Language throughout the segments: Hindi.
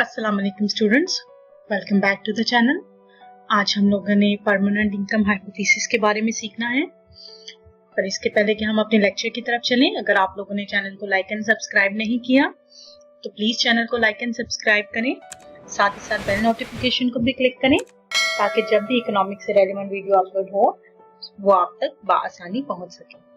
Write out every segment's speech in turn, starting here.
अस्सलाम वालेकुम students, welcome back to the channel. आज हम लोगों ने परमानेंट इनकम हाइपोथेसिस के बारे में सीखना है। पर इसके पहले कि हम अपने लेक्चर की तरफ चलें, अगर आप लोगों ने चैनल को लाइक एंड सब्सक्राइब नहीं किया तो प्लीज चैनल को लाइक एंड सब्सक्राइब करें। साथ ही साथ बेल नोटिफिकेशन को भी क्लिक करें ताकि जब भी इकोनॉमिक्स से रेलेवेंट वीडियो अपलोड हो वो आप तक बआसानी पहुंच सके।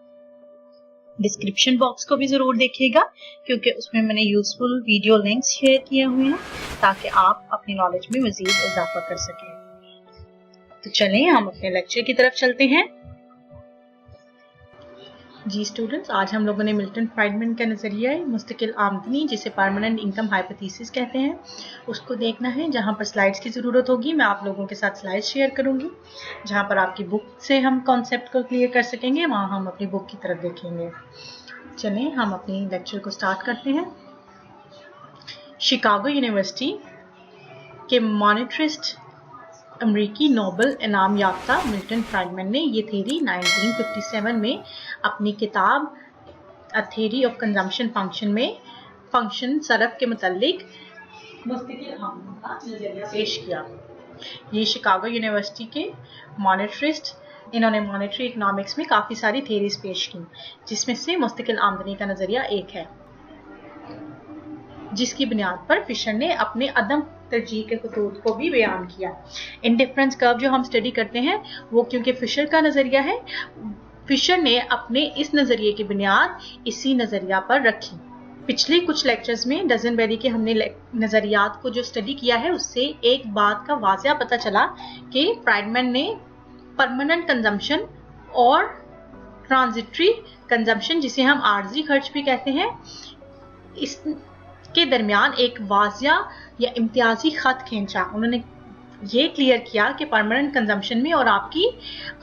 डिस्क्रिप्शन बॉक्स को भी जरूर देखिएगा क्योंकि उसमें मैंने यूजफुल वीडियो लिंक्स शेयर किए हुए हैं ताकि आप अपनी नॉलेज में मजीद इजाफा कर सकें। तो चलें हम अपने लेक्चर की तरफ चलते हैं। जी स्टूडेंट्स, आज हम लोगों ने मिल्टन फ्राइडमैन का नजरिया मुस्तकिल आमदनी, जिसे परमानेंट इनकम हाइपोथेसिस कहते हैं, उसको देखना है। जहां पर स्लाइड्स की जरूरत होगी मैं आप लोगों के साथ स्लाइड्स शेयर करूंगी। जहां पर आपकी बुक से हम कॉन्सेप्ट को क्लियर कर सकेंगे वहां हम अपनी बुक की तरफ देखेंगे। चलें हम अपनी लेक्चर को स्टार्ट करते हैं। शिकागो यूनिवर्सिटी के मॉनेटरिस्ट अमेरिकी नोबेल इनाम याफ्ता मिल्टन फ्राइडमैन ने ये थ्योरी 1957 में अपनी किताब a theory of consumption function में फंक्शन सरफ के मुतालिक मुस्तकिल आमदनी का नजरिया पेश किया। ये शिकागो यूनिवर्सिटी के मॉनेटरिस्ट, इन्होंने मॉनेटरी इकोनॉमिक्स में काफी सारी थ्योरीज पेश की, जिसमें से मुस्तकिल आमदनी का नजरिया एक है, जिसकी बुनियाद पर फिशर ने अपने अदम तरजीह के खतूत को भी बयान किया। इंडिफरेंस कर्व जो हम स्टडी करते हैं वो क्योंकि फिशर का नजरिया है, फिशर ने अपने इस नजरिए की बुनियाद इसी नजरिया पर रखी। पिछले कुछ लेक्चर्स में डजनबेरी के हमने नजरियात को जो स्टडी किया है उससे एक बात का वाज़िया पता चला कि फ्राइडमैन ने परमानेंट कंजम्पशन और ट्रांजिटरी कंजम्पशन, जिसे हम आर्जी खर्च भी कहते हैं, इसके दरमियान एक वाज़िया या इम्तियाजी खत खींचा। उन्होंने ये क्लियर किया कि परमानेंट कंजम्पशन में और आपकी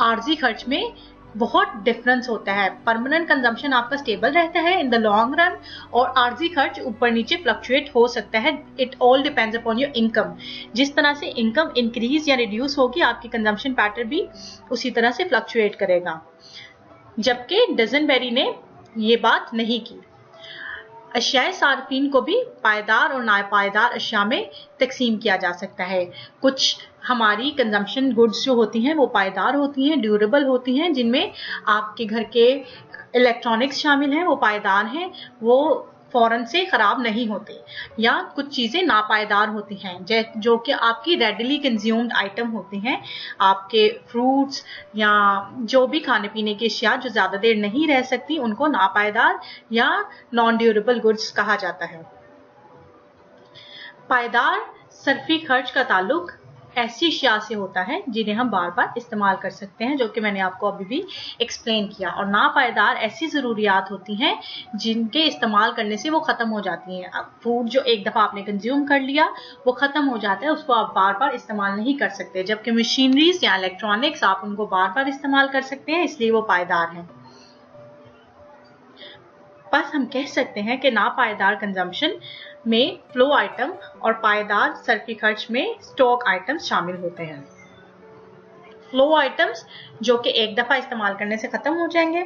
आर्जी खर्च में बहुत डिफरेंस होता है। परमानेंट कंजम्पशन आपका स्टेबल रहता है इन द लॉन्ग रन और आर्जी खर्च ऊपर नीचे फ्लक्चुएट हो सकता है। It all depends upon your income. जिस तरह से इनकम इंक्रीज या रिड्यूस होगी आपकी कंजम्पशन पैटर्न भी उसी तरह से फ्लक्चुएट करेगा, जबकि डजनबेरी ने ये बात नहीं की। अशियाए सार्फिन को भी पायदार और नापायदार अशिया में तकसीम किया जा सकता है। कुछ हमारी कंजम्पशन गुड्स जो होती हैं वो पायदार होती हैं, ड्यूरेबल होती हैं, जिनमें आपके घर के इलेक्ट्रॉनिक्स शामिल हैं, वो पायदार हैं, वो फौरन से खराब नहीं होते। या कुछ चीजें नापायदार होती हैं जो कि आपकी रेडिली कंज्यूम्ड आइटम होती हैं, आपके फ्रूट्स या जो भी खाने पीने की अशिया जो ज्यादा देर नहीं रह सकती उनको नापायदार या नॉन ड्यूरेबल गुड्स कहा जाता है। पायदार सरफी खर्च का ताल्लुक ऐसी अशिया से होता है जिन्हें हम बार बार इस्तेमाल कर सकते हैं, जो कि मैंने आपको अभी भी एक्सप्लेन किया। और नापायदार ऐसी जरूरियात होती हैं जिनके इस्तेमाल करने से वो खत्म हो जाती हैं। अब फूड जो एक दफा आपने कंज्यूम कर लिया वो खत्म हो जाता है, उसको आप बार बार इस्तेमाल नहीं कर सकते, जबकि मशीनरीज या इलेक्ट्रॉनिक्स आप उनको बार बार इस्तेमाल कर सकते हैं, इसलिए वो पायदार हैं। बस हम कह सकते हैं कि नापायदार कंजम्पशन में फ्लो आइटम और पायदार सरफी खर्च में स्टॉक आइटम्स शामिल होते हैं। फ्लो आइटम्स जो कि एक दफा इस्तेमाल करने से खत्म हो जाएंगे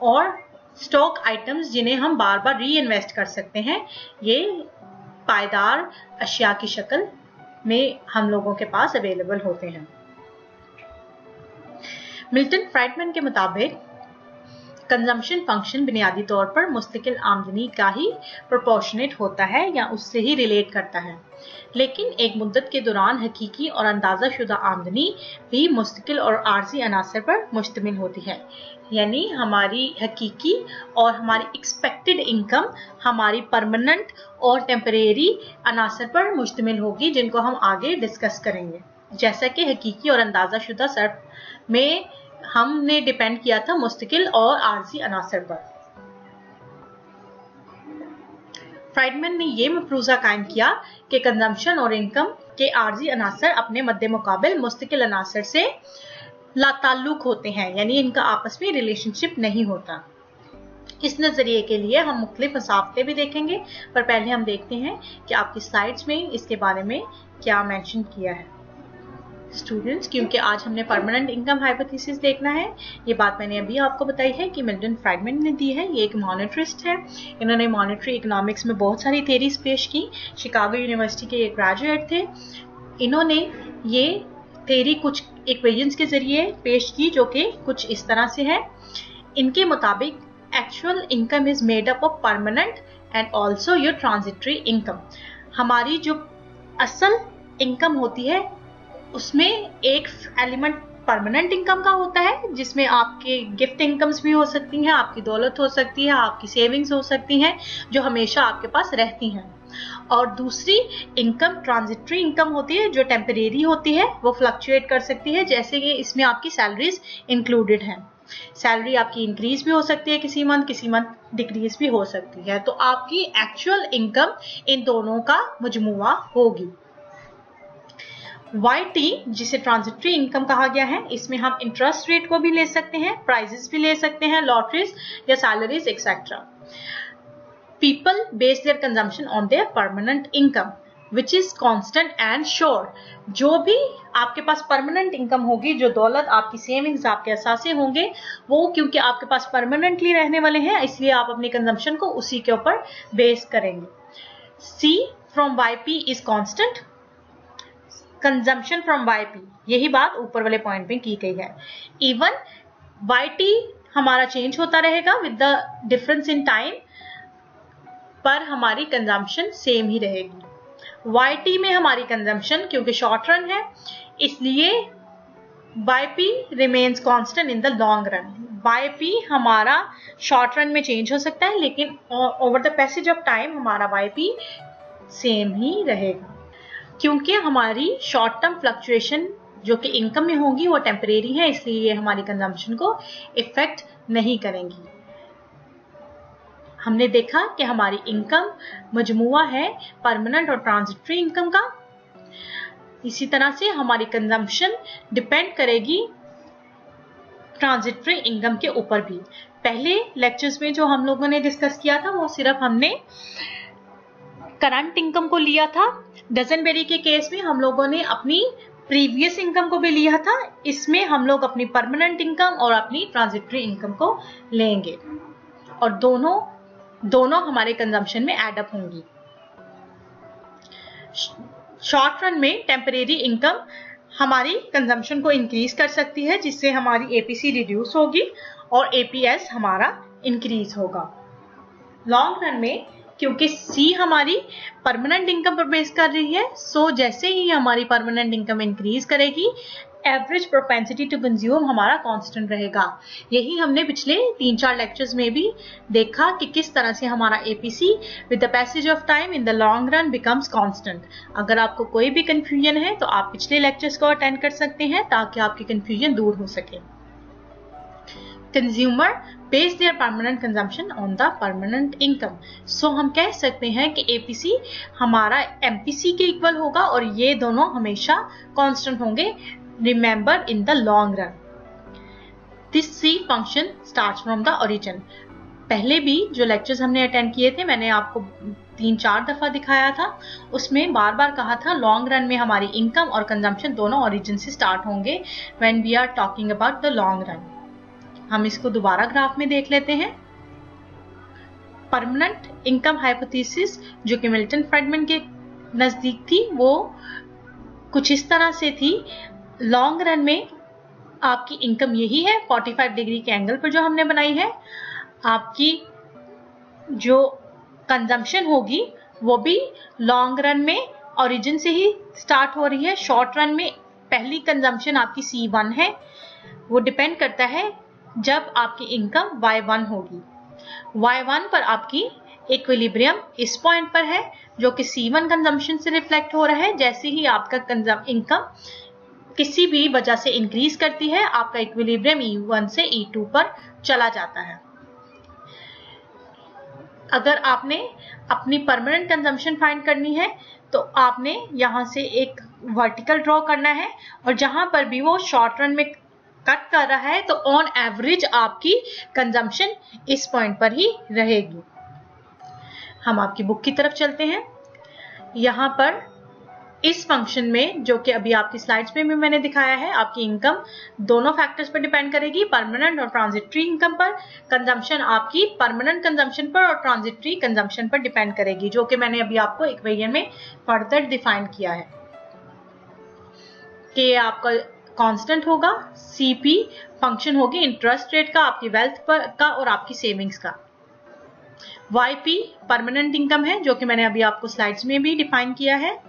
और स्टॉक आइटम्स जिन्हें हम बार बार री इन्वेस्ट कर सकते हैं, ये पायदार अशिया की शक्ल में हम लोगों के पास अवेलेबल होते हैं। मिल्टन फ्राइडमैन के मुताबिक कंजम्पशन फंक्शन बुनियादी तौर पर मुस्तकिल आमदनी का ही प्रोपोर्शनेट होता है या उससे ही रिलेट करता है, लेकिन एक मुद्दत के दौरान हकीकी और अंदाजा शुदा आमदनी भी मुस्तकिल और आर्जी अनासर पर मुश्तमिल होती है। यानी हमारी हकीकी और हमारी एक्सपेक्टेड इनकम हमारी परमानेंट और टेम्परेरी अनासर पर मुश्तमिल होगी, जिनको हम आगे डिस्कस करेंगे। जैसा कि हकीकी और अंदाजा शुदा सर्फ में हमने डिपेंड किया था मुस्तकिल और आर्जी अनासर पर। फ्राइडमैन ने यह मफरूजा कायम किया कि कंजम्पशन और इनकम के आर्जी अनासर अपने मद्दे मुकाबिल मुस्तकिल अनासर से लाताल्लुक होते हैं, यानी इनका आपस में रिलेशनशिप नहीं होता। इस नजरिए के लिए हम मुख्तलिफ मसाफते भी देखेंगे, पर पहले हम देखते हैं कि आपकी स्लाइड्स में इसके बारे में क्या मेंशन किया है। स्टूडेंट्स, क्योंकि आज हमने परमानेंट इनकम हाइपोथेसिस देखना है। ये बात मैंने अभी आपको बताई है कि मिल्टन फ्रैडमैन ने दी है। ये एक मॉनेटरिस्ट है। इन्होंने मॉनेटरी इकोनॉमिक्स में बहुत सारी थेरीज पेश की। शिकागो यूनिवर्सिटी के एक ग्रेजुएट थे। इन्होंने ये थेरी कुछ इक्वेशंस के जरिए पेश की जो कि कुछ इस तरह से है। इनके मुताबिक actual income is made up of permanent and also your transitory income. हमारी जो असल इनकम होती है उसमें एक एलिमेंट परमानेंट इनकम का होता है, जिसमें आपके गिफ्ट इनकम्स भी हो सकती हैं, आपकी दौलत हो सकती है, आपकी सेविंग्स हो सकती हैं जो हमेशा आपके पास रहती हैं। और दूसरी इनकम ट्रांजिटरी इनकम होती है जो टेम्परेरी होती है, वो फ्लक्चुएट कर सकती है, जैसे कि इसमें आपकी सैलरीज इंक्लूडेड हैं। सैलरी आपकी इंक्रीज भी हो सकती है किसी मंथ डिक्रीज भी हो सकती है। तो आपकी एक्चुअल इनकम इन दोनों का मजमुआ होगी। YT जिसे ट्रांजिटरी इनकम कहा गया है, इसमें हम इंटरेस्ट रेट को भी ले सकते हैं, प्राइजेस भी ले सकते हैं, लॉटरीज या salaries etcetera. People base their consumption on their permanent income which is constant and sure. जो भी आपके पास परमानेंट इनकम होगी, जो दौलत, आपकी सेविंग्स, आपके असासे होंगे, वो क्योंकि आपके पास परमानेंटली रहने वाले हैं, इसलिए आप अपनी कंजम्पशन को उसी के ऊपर बेस करेंगे। C from YP is constant, consumption from YP, यही बात ऊपर वाले पॉइंट में की गई है। इवन YT हमारा चेंज होता रहेगा with the difference in time, पर हमारी कंजम्पशन सेम ही रहेगी। YT में हमारी कंजम्पशन क्योंकि शॉर्ट रन है, इसलिए YP remains constant in the long run. YP हमारा शॉर्ट रन में चेंज हो सकता है, लेकिन over the passage of time हमारा YP सेम ही रहेगा, क्योंकि हमारी शॉर्ट टर्म फ्लक्चुएशन जो कि इनकम में होगी वो टेम्परेरी है, इसलिए ये हमारी कंजम्पशन को इफेक्ट नहीं करेंगी। हमने देखा कि हमारी इनकम मजमुआ है परमानेंट और ट्रांजिटरी इनकम का। इसी तरह से हमारी कंजम्पशन डिपेंड करेगी ट्रांजिटरी इनकम के ऊपर भी। पहले लेक्चर्स में जो हम लोगों ने डिस्कस किया था वो सिर्फ हमने करंट इनकम को लिया था। डजनबेरी के केस में हम लोगों ने अपनी प्रीवियस इनकम को भी लिया था। इसमें हम लोग अपनी परमानेंट इनकम और अपनी ट्रांजिटरी इनकम को लेंगे और दोनों हमारे कंजम्पशन में ऐड अप होंगी। शॉर्ट रन में टेम्परेरी इनकम हमारी कंजम्पशन को इंक्रीज कर सकती है, जिससे हमारी एपीसी रिड्यूस होगी और एपीएस हमारा इंक्रीज होगा। लॉन्ग रन में क्योंकि सी हमारी परमानेंट इनकम पर बेस कर रही है, सो जैसे ही हमारी परमानेंट इनकम इंक्रीज करेगी, एवरेज प्रोपेंसिटी टू कंज्यूम हमारा कांस्टेंट रहेगा। यही हमने पिछले 3-4 लेक्चर्स में भी देखा कि किस तरह से हमारा APC with the passage of time in the long run becomes constant. अगर आपको कोई भी कंफ्यूजन है तो आप पिछले लेक्चर्स को अटेंड कर सकते हैं ताकि आपकी कंफ्यूजन दूर हो सके। Consumer base their permanent consumption on the permanent income. So हम कह सकते हैं कि एपीसी हमारा एमपीसी के इक्वल होगा और ये दोनों हमेशा कांस्टेंट होंगे। Remember in the long run this C function starts from the origin. पहले भी जो लेक्चर्स हमने अटेंड किए थे, मैंने आपको 3-4 दफा दिखाया था, उसमें बार बार कहा था लॉन्ग रन में हमारी इनकम और कंजम्पशन दोनों ओरिजिन से स्टार्ट होंगे when we are talking about the long run. हम इसको दोबारा ग्राफ में देख लेते हैं। परमानेंट इनकम हाइपोथेसिस जो कि मिल्टन फ्रैडमैन के नजदीक थी, वो कुछ इस तरह से थी। लॉन्ग रन में आपकी इनकम यही है, 45 डिग्री के एंगल पर जो हमने बनाई है। आपकी जो कंजम्पशन होगी वो भी लॉन्ग रन में ओरिजिन से ही स्टार्ट हो रही है। शॉर्ट रन में पहली कंजम्पशन आपकी C1 है, वो डिपेंड करता है जब आपकी इनकम Y1 होगी। Y1 पर आपकी इक्विलिब्रियम इस पॉइंट पर है जो कि C1 कंजम्पशन से रिफ्लेक्ट हो रहा है। जैसे ही आपका इनकम किसी भी वजह से इंक्रीज करती है, आपका इक्विलिब्रियम E1 से E2 पर चला जाता है। अगर आपने अपनी परमानेंट कंजम्पशन फाइंड करनी है तो आपने यहां से एक वर्टिकल ड्रॉ करना है और जहां पर भी वो शॉर्ट रन में कट कर रहा है तो ऑन एवरेज आपकी कंजम्पशन इस पॉइंट पर ही रहेगी। हम आपकी बुक की तरफ चलते हैं। यहाँ पर इस फंक्शन में, जो कि अभी आपकी स्लाइड्स में भी मैंने दिखाया है, आपकी इनकम दोनों फैक्टर्स पर डिपेंड करेगी, परमानेंट और ट्रांजिटरी इनकम पर। कंजम्पशन आपकी परमानेंट कंजम्पशन पर और ट्रांजिटरी कंजम्पशन पर डिपेंड करेगी, जो कि मैंने अभी आपको इक्वेशन में फर्दर डिफाइन किया है कि आपका कांस्टेंट होगा, सीपी फंक्शन होगी इंटरेस्ट रेट का, आपकी वेल्थ पर का और आपकी सेविंग्स का। वाईपी परमानेंट इनकम है, जो कि मैंने अभी आपको स्लाइड्स में भी डिफाइन किया है।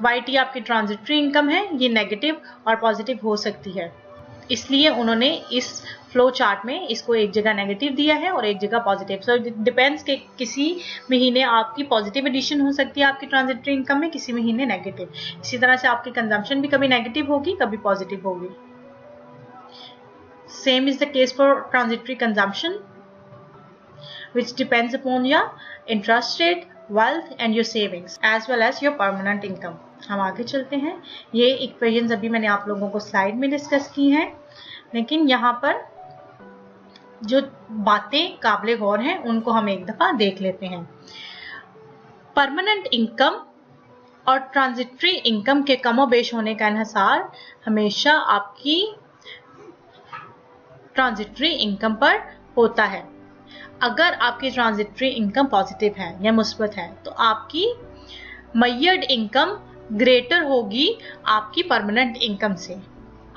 वाईटी आपकी ट्रांजिटरी इनकम है, ये नेगेटिव और पॉजिटिव हो सकती है, इसलिए उन्होंने इस फ्लो चार्ट में इसको एक जगह नेगेटिव दिया है और एक जगह पॉजिटिव। सो डिपेंड्स कि किसी महीने आपकी पॉजिटिव एडिशन हो सकती है आपकी ट्रांजिटरी इनकम में, किसी महीने नेगेटिव। इसी तरह से आपकी कंजम्पशन भी कभी नेगेटिव होगी, कभी पॉजिटिव होगी। Same is the case for transitory consumption which depends upon your interest rate, wealth and your savings as well as your permanent income। हम आगे चलते हैं। ये इक्वेशंस अभी मैंने आप लोगों को स्लाइड में डिस्कस की हैं, लेकिन यहाँ पर जो बातें काबिले गौर हैं उनको हम एक दफा देख लेते हैं। परमानेंट इनकम और ट्रांजिटरी इनकम के कमोबेश होने का इन्हिसार हमेशा आपकी ट्रांजिटरी इनकम पर होता है। अगर आपकी ट्रांजिटरी इनकम पॉजिटिव है या मुस्बत है तो आपकी मय्यड इनकम ग्रेटर होगी आपकी परमानेंट इनकम से।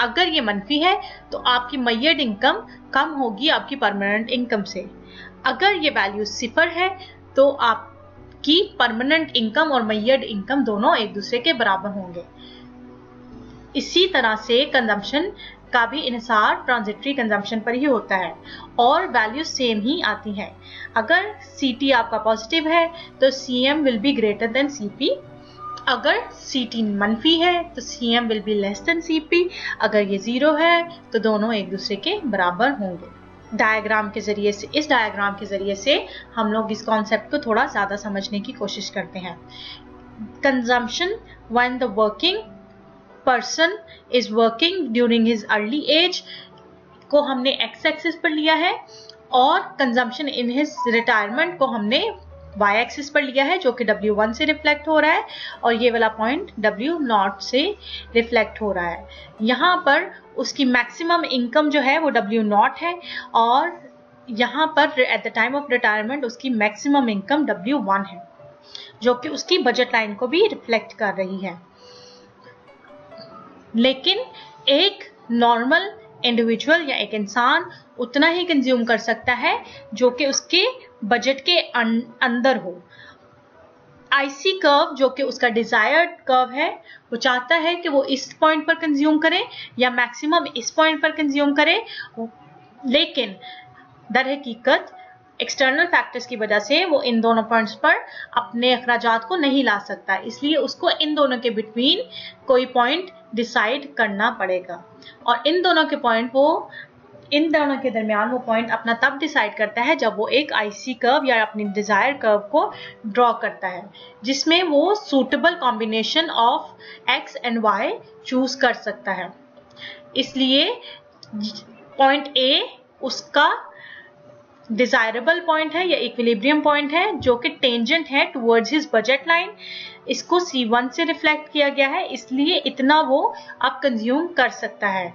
अगर ये मनफी है तो आपकी मय्यड इनकम कम होगी आपकी परमानेंट इनकम से। अगर ये वैल्यू सिफर है तो आपकी परमानेंट इनकम और मय्यड इनकम दोनों एक दूसरे के बराबर होंगे। इसी तरह से कंजम्पशन का भी इन्हिसार ट्रांजिटरी कंजम्पशन पर ही होता है और वैल्यू सेम ही आती हैं। अगर सीटी आपका पॉजिटिव है तो CM will be greater than CP. अगर सीटी मनफी है तो CM will be less than CP. अगर ये जीरो है तो दोनों एक दूसरे के बराबर होंगे। डायग्राम के जरिए से, इस डायग्राम के जरिए से हम लोग इस कॉन्सेप्ट को थोड़ा ज्यादा समझने की कोशिश करते हैं। Consumption when the working person is working during his early age को हमने एक्स एक्सिस पर लिया है और कंजम्पशन इन हिज रिटायरमेंट को हमने वाई एक्सिस पर लिया है, जो कि W1 से रिफ्लेक्ट हो रहा है और ये वाला पॉइंट W0 से रिफ्लेक्ट हो रहा है। यहाँ पर उसकी मैक्सिमम इनकम जो है वो W0 है और यहाँ पर at the time of retirement उसकी मैक्सिमम इनकम W1 है, जो कि उसकी बजट लाइन को भी रिफ्लेक्ट कर रही है। लेकिन एक नॉर्मल इंडिविजुअल या एक इंसान उतना ही कंज्यूम कर सकता है जो कि उसके बजट के अंदर हो। आईसी कर्व, जो कि उसका डिजायर्ड कर्व है, वो चाहता है कि वो इस पॉइंट पर कंज्यूम करे या मैक्सिमम इस पॉइंट पर कंज्यूम करे, लेकिन दर हकीकत एक्सटर्नल फैक्टर्स की वजह से वो इन दोनों पॉइंट्स पर अपने अखराजात को नहीं ला सकता, इसलिए उसको इन दोनों के बिटवीन कोई पॉइंट डिसाइड करना पड़ेगा और इन दोनों के दरमियान वो पॉइंट अपना तब डिसाइड करता है जब वो एक आईसी कर्व या अपनी डिजायर कर्व को ड्रॉ करता है जिसमें वो suitable combination of X and Y choose कर सकता है। इसलिए पॉइंट ए उसका डिजायरेबल पॉइंट है या इक्विलिब्रियम पॉइंट है, जो कि टेंजेंट है टुवर्ड्स हिज बजट लाइन। इसको C1 से रिफ्लेक्ट किया गया है, इसलिए इतना वो अब कंज्यूम कर सकता है।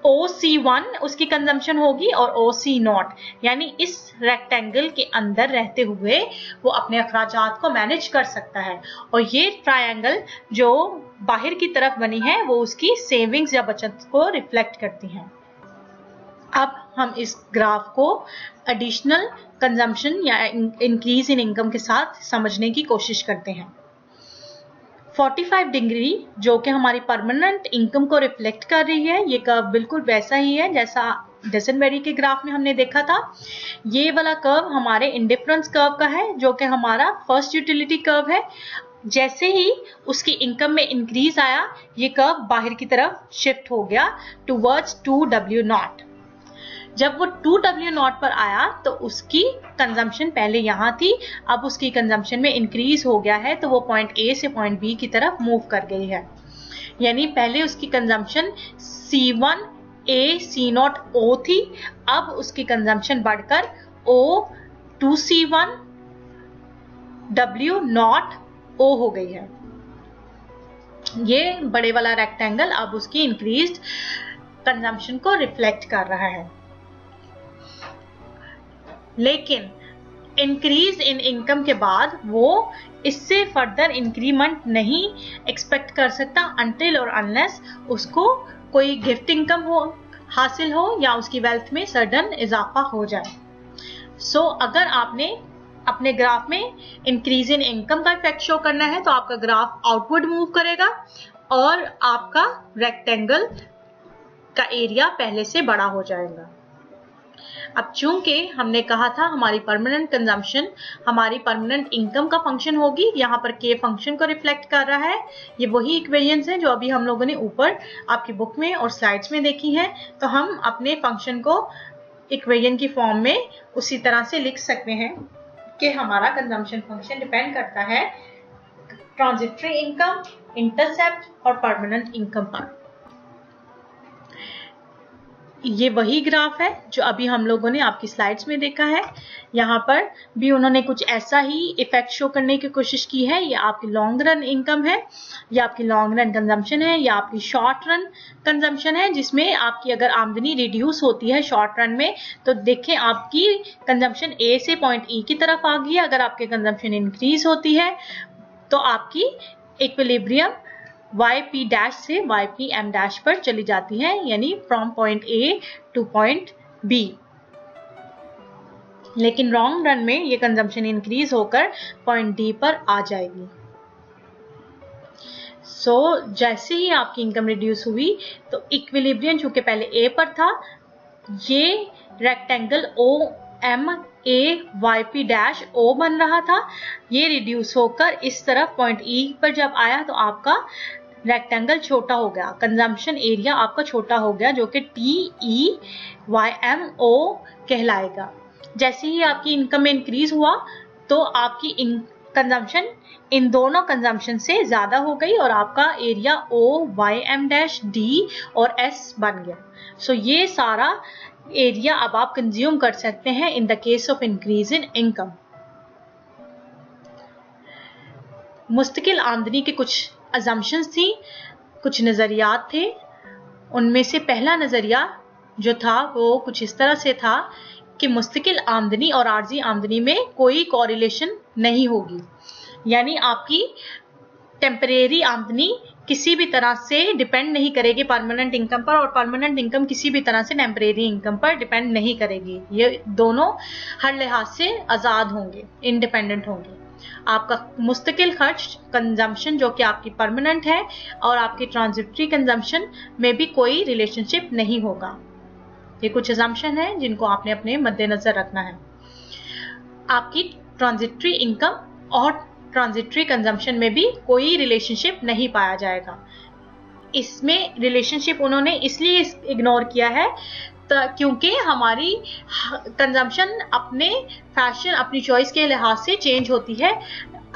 OC1 उसकी कंजम्पशन होगी और OC0 यानी इस रेक्टेंगल के अंदर रहते हुए वो अपने अखराजात को मैनेज कर सकता है और ये ट्रायंगल जो बाहर की तरफ बनी है वो उसकी सेविंग्स या बचत को रिफ्लेक्ट करती है। अब हम इस ग्राफ को एडिशनल कंजम्पशन या इंक्रीज इन इनकम के साथ समझने की कोशिश करते हैं। 45 डिग्री जो कि हमारी परमानेंट इनकम को रिफ्लेक्ट कर रही है, ये कर्व बिल्कुल वैसा ही है जैसा डेसनबेरी के ग्राफ में हमने देखा था। ये वाला कर्व हमारे इंडिफरेंस कर्व का है, जो कि हमारा फर्स्ट यूटिलिटी कर्व है। जैसे ही उसकी इनकम में इंक्रीज आया, ये कर्व बाहर की तरफ शिफ्ट हो गया टुवर्ड्स 2W0। जब वो 2W0 पर आया तो उसकी कंजम्पशन पहले यहाँ थी, अब उसकी कंजम्पशन में इंक्रीज हो गया है तो वो पॉइंट ए से पॉइंट बी की तरफ मूव कर गई है। यानी पहले उसकी consumption C1 A C0 O थी, अब उसकी कंजम्पशन बढ़कर O 2C1 W not O हो गई है। ये बड़े वाला रेक्टेंगल अब उसकी इंक्रीज्ड कंजम्पशन को रिफ्लेक्ट कर रहा है। लेकिन इंक्रीज इन इनकम के बाद वो इससे फर्दर इंक्रीमेंट नहीं एक्सपेक्ट कर सकता अनटिल और अनलेस उसको कोई गिफ्ट इनकम हो हासिल हो या उसकी वेल्थ में सडन इजाफा हो जाए। सो अगर आपने अपने ग्राफ में इंक्रीज इन इनकम का इफेक्ट शो करना है तो आपका ग्राफ आउटवर्ड मूव करेगा और आपका रेक्टेंगल का एरिया पहले से बड़ा हो जाएगा। अब चूंकि हमने कहा था हमारी परमानेंट कंजम्पशन हमारी परमानेंट इनकम का फंक्शन होगी, यहाँ पर के फंक्शन को रिफ्लेक्ट कर रहा है। ये वही इक्वेशंस हैं जो अभी हम लोगों ने ऊपर आपकी बुक में और स्लाइड्स में देखी है। तो हम अपने फंक्शन को इक्वेशन की फॉर्म में उसी तरह से लिख सकते हैं कि हमारा कंजम्पशन फंक्शन डिपेंड करता है ट्रांजिटरी इनकम, इंटरसेप्ट और परमानेंट इनकम पर। ये वही ग्राफ है जो अभी हम लोगों ने आपकी स्लाइड्स में देखा है। यहाँ पर भी उन्होंने कुछ ऐसा ही इफेक्ट शो करने की कोशिश की है। ये आपकी लॉन्ग रन इनकम है, या आपकी लॉन्ग रन कंजम्पशन है, या आपकी शॉर्ट रन कंजम्पशन है, जिसमें आपकी अगर आमदनी रिड्यूस होती है शॉर्ट रन में तो देखें आपकी कंजम्पशन ए से पॉइंट ई की तरफ आ गई है। अगर आपकी कंजम्पशन इंक्रीज होती है तो आपकी इक्विलिब्रियम yp डैश से ypm डैश पर चली जाती है, यानी from point A to point B. लेकिन लॉन्ग रन में ये कंजम्पशन इंक्रीज होकर पॉइंट डी पर आ जाएगी। सो जैसे ही आपकी इनकम रिड्यूस हुई तो इक्विलिब्रियम चूंकि पहले ए पर था, ये rectangle O M A Y dash O बन रहा था, ये रिड्यूस होकर इस तरफ पॉइंट ई पर जब आया तो आपका रेक्टेंगल छोटा हो गया, कंजम्पशन एरिया आपका छोटा हो गया, जो कि TEYMO कहलाएगा। जैसे ही आपकी इनकम में इंक्रीज हुआ तो आपकी कंजम्पशन इन दोनों कंजम्पशन से ज्यादा हो गई और आपका एरिया OYM डैश D और S बन गया। सो ये सारा एरिया अब आप कंज्यूम कर सकते हैं in the case of increase in income. मुस्तकिल आमदनी के कुछ अजम्पशंस थी, कुछ नजरियात थे। उनमें से पहला नजरिया जो था वो कुछ इस तरह से था कि मुस्तकिल आमदनी और आर्जी आमदनी में कोई कोरिलेशन नहीं होगी, यानी आपकी टेम्परेरी आमदनी किसी भी तरह से डिपेंड नहीं करेगी परमानेंट इनकम पर, और परमानेंट इनकम किसी भी तरह से टेम्परेरी इनकम पर डिपेंड नहीं करेगी। ये दोनों हर लिहाज से आजाद होंगे, इंडिपेंडेंट होंगे। आपका मुस्तकिल खर्च कंजम्पशन जो कि आपकी परमानेंट है और आपकी ट्रांजिटरी कंजम्पशन में भी कोई रिलेशनशिप नहीं होगा। ये कुछ असम्पशन है जिनको आपने अपने मद्देनजर रखना है। आपकी ट्रांजिटरी इनकम और ट्रांजिटरी कंजम्पशन में भी कोई रिलेशनशिप नहीं पाया जाएगा। इसमें रिलेशनशिप उन्होंने इसलिए इग्नोर किया है क्योंकि हमारी कंजम्पशन अपने फैशन, अपनी चॉइस के लिहाज से चेंज होती है।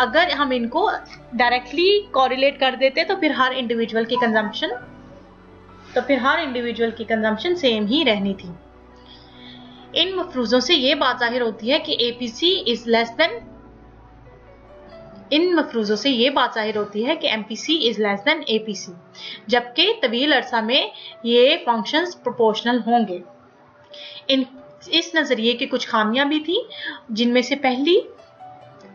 अगर हम इनको डायरेक्टली कोरिलेट कर देते तो फिर हर इंडिविजुअल की कंजम्पशन सेम ही रहनी थी। इन मफरूजों से ये बात जाहिर होती है कि APC is less than MPC is less than APC, जबकि तवील अरसा में ये फंक्शंस प्रोपोर्शनल होंगे। इस नजरिए की कुछ खामियां भी थी, जिनमें से पहली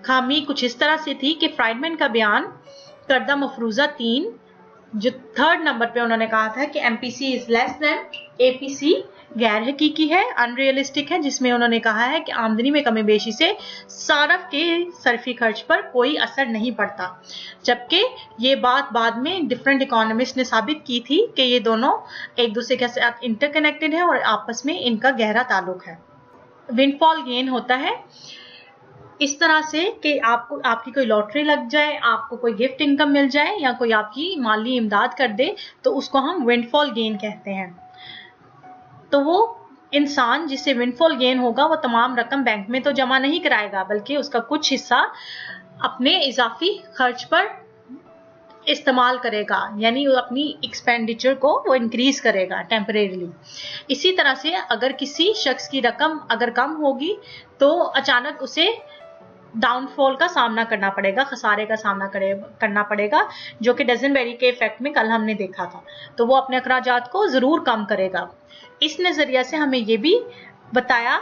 खामी कुछ इस तरह से थी कि फ्राइडमैन का बयान करदा मफरूजा 3 जो 3rd नंबर पे उन्होंने कहा था कि MPC is less than APC गैर हकीकी है, अनरियलिस्टिक है, जिसमें उन्होंने कहा है कि आमदनी में कमी बेशी से सारफ के सरफी खर्च पर कोई असर नहीं पड़ता। जबकि ये बात बाद में डिफरेंट इकोनॉमिस्ट ने साबित की थी कि ये दोनों एक दूसरे के साथ इंटरकनेक्टेड है और आपस में इनका गहरा ताल्लुक है। विंडफॉल गेन होता है इस तरह से कि आपकी कोई लॉटरी लग जाए, आपको कोई गिफ्ट इनकम मिल जाए या कोई आपकी माली इमदाद कर दे तो उसको हम विंडफॉल गेन कहते हैं। तो वो इंसान जिससे विंडफॉल गेन होगा वो तमाम रकम बैंक में तो जमा नहीं कराएगा, बल्कि उसका कुछ हिस्सा अपने इजाफी खर्च पर इस्तेमाल करेगा, यानी अपनी एक्सपेंडिचर को वो इंक्रीज करेगा टेम्परेरीली। इसी तरह से अगर किसी शख्स की रकम अगर कम होगी तो अचानक उसे डाउनफॉल का सामना करना पड़ेगा, खसारे का सामना करना पड़ेगा, जो कि डजनबेरी के इफेक्ट में कल हमने देखा था। तो वो अपने अखराजात को जरूर कम करेगा। इस नजरिया से हमें ये भी बताया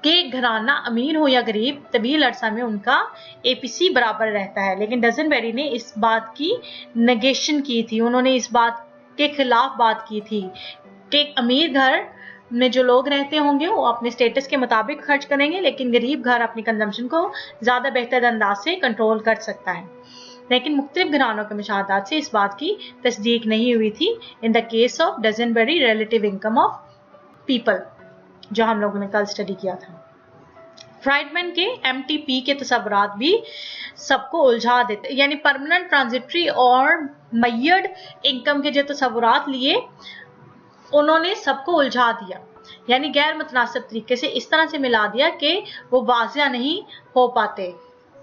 कि घराना अमीर हो या गरीब, तवील अरसा में उनका एपीसी बराबर रहता है। लेकिन डजनबेरी ने इस बात की नेगेशन की थी, उन्होंने इस बात के खिलाफ बात की थी कि अमीर घर में जो लोग रहते होंगे वो अपने स्टेटस के मुताबिक खर्च करेंगे, लेकिन गरीब घर अपनी कंजम्पशन को ज्यादा बेहतर अंदाज से कंट्रोल कर सकता है। लेकिन मुख्तलिफ घरानों के मुशाहदात से इस बात की तस्दीक नहीं हुई थी in the case of Duesenberry relative income of people, जो हम लोगों ने कल स्टडी किया था। फ्राइडमैन के एमटीपी के तस्वुरात भी सबको उलझा देते, यानी परमानेंट, ट्रांजिटरी और मय्यड इनकम के जो तस्वुरात लिए उन्होंने सबको उलझा दिया, यानी गैर मुतनासिब तरीके से इस तरह से मिला दिया कि वो वाज़िया नहीं हो पाते।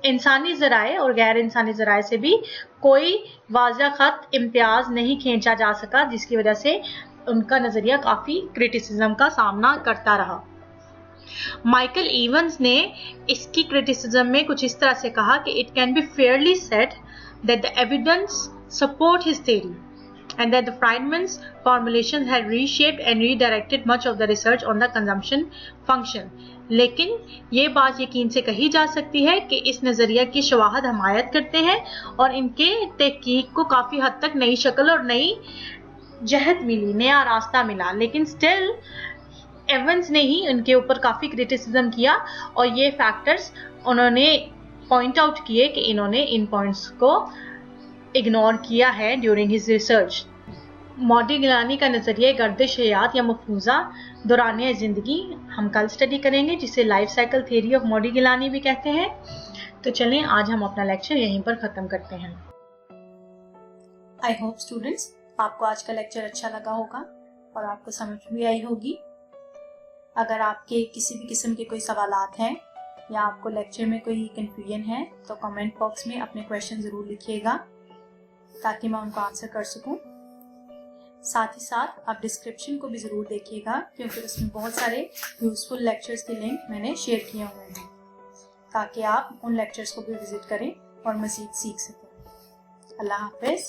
इंसानी ज़राए और गैर इंसानी ज़राए से भी कोई वाज़िया खत इम्तियाज नहीं खींचा जा सका, जिसकी वजह से उनका नजरिया काफी क्रिटिसिज्म का सामना करता रहा। माइकल इवंस ने इसकी क्रिटिसिज्म में कुछ इस तरह से कहा कि it can be Fairlie said that the evidence support his theory and that the Friedman's formulations had reshaped and redirected much of the research on the consumption function। लेकिन ये बात यकीन से कही जा सकती है कि इस नज़रिया की शवाहद हमायत करते हैं और इनके तहकीक को काफ़ी हद तक नई शक्ल और नई जहत मिली, नया रास्ता मिला। लेकिन स्टिल एवंस ने ही उनके ऊपर काफ़ी क्रिटिसिज्म किया और ये फैक्टर्स उन्होंने पॉइंट आउट किए कि इन्होंने इन पॉइंट्स को इग्नोर किया है ड्यूरिंग हिज रिसर्च। मॉडिगिलानी का नज़रिया गर्दिश हयात या मफरूज़ा दौरानिया ज़िंदगी हम कल स्टडी करेंगे, जिसे लाइफ साइकिल थ्योरी ऑफ मॉडिगिलानी भी कहते हैं। तो चलें आज हम अपना लेक्चर यहीं पर ख़त्म करते हैं। आई होप स्टूडेंट्स आपको आज का लेक्चर अच्छा लगा होगा और आपको समझ भी आई होगी। अगर आपके किसी भी किस्म के कोई सवालात हैं या आपको लेक्चर में कोई कंफ्यूजन है तो कमेंट बॉक्स में अपने क्वेश्चन ज़रूर लिखिएगा ताकि मैं उनको आंसर कर सकूं। साथ ही साथ आप डिस्क्रिप्शन को भी ज़रूर देखिएगा, क्योंकि उसमें बहुत सारे यूज़फुल लेक्चर्स के लिंक मैंने शेयर किए हुए हैं ताकि आप उन लेक्चर्स को भी विजिट करें और मज़ीद सीख सकें। अल्लाह हाफ़िज़।